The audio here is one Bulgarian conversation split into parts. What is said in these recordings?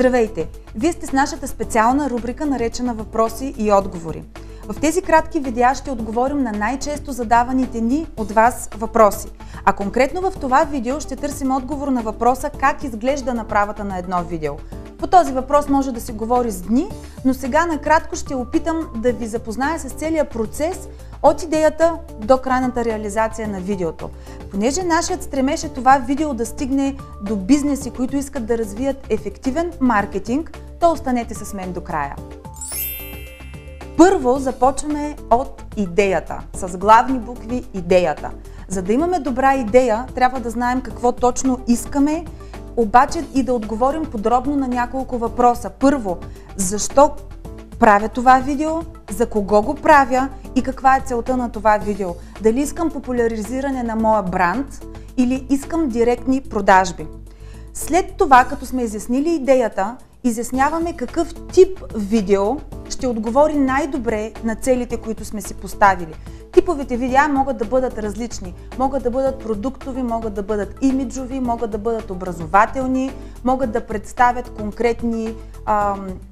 Здравейте! Вие сте с нашата специална рубрика, наречена Въпроси и отговори. В тези кратки видеа ще отговорим на най-често задаваните ни от вас въпроси. А конкретно в това видео ще търсим отговор на въпроса как изглежда направата на едно видео. По този въпрос може да се говори с дни, но сега накратко ще опитам да ви запозная с целия процес от идеята до крайната реализация на видеото. Понеже нашият стремеж е това видео да стигне до бизнеси, които искат да развият ефективен маркетинг, то останете с мен до края. Първо започваме от идеята, с главни букви идеята. За да имаме добра идея, трябва да знаем какво точно искаме, обаче и да отговорим подробно на няколко въпроса. Първо, защо правя това видео, за кого го правя и каква е целта на това видео. Дали искам популяризиране на моя бранд или искам директни продажби. След това, като сме изяснили идеята, изясняваме какъв тип видео ще отговори най-добре на целите, които сме си поставили. Типовете видеа могат да бъдат различни. Могат да бъдат продуктови, могат да бъдат имиджови, могат да бъдат образователни, могат да представят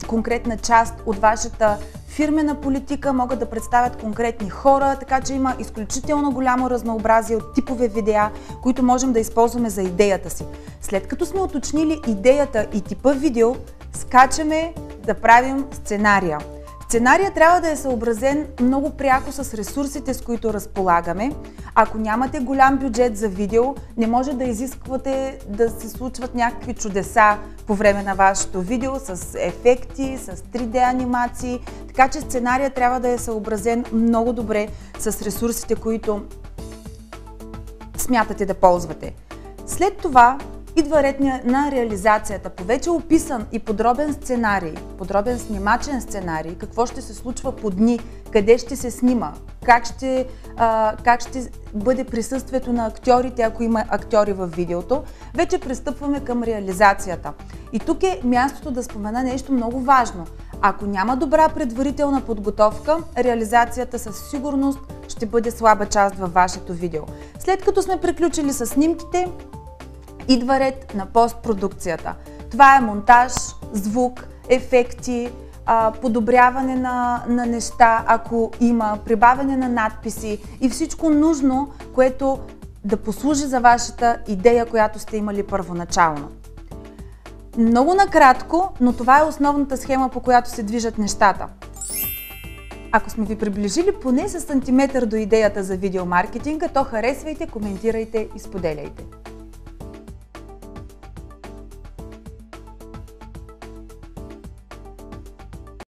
конкретна част от вашата фирмена политика, могат да представят конкретни хора, така че има изключително голямо разнообразие от типове видеа, които можем да използваме за идеята си. След като сме уточнили идеята и типа видео, скачаме да правим сценария. Сценария трябва да е съобразен много пряко с ресурсите, с които разполагаме. Ако нямате голям бюджет за видео, не може да изисквате да се случват някакви чудеса по време на вашето видео с ефекти, с 3D анимации, така че сценария трябва да е съобразен много добре с ресурсите, които смятате да ползвате. След това идва ред на реализацията. По вече описан и подробен сценарий, подробен снимачен сценарий, какво ще се случва по дни, къде ще се снима, как ще бъде присъствието на актьорите, ако има актьори в видеото, вече пристъпваме към реализацията. И тук е мястото да спомена нещо много важно. Ако няма добра предварителна подготовка, реализацията със сигурност ще бъде слаба част във вашето видео. След като сме приключили с снимките, идва ред на постпродукцията. Това е монтаж, звук, ефекти, подобряване на неща, ако има, прибавяне на надписи и всичко нужно, което да послужи за вашата идея, която сте имали първоначално. Много накратко, но това е основната схема, по която се движат нещата. Ако сме ви приближили поне с сантиметър до идеята за видеомаркетинга, то харесвайте, коментирайте и споделяйте.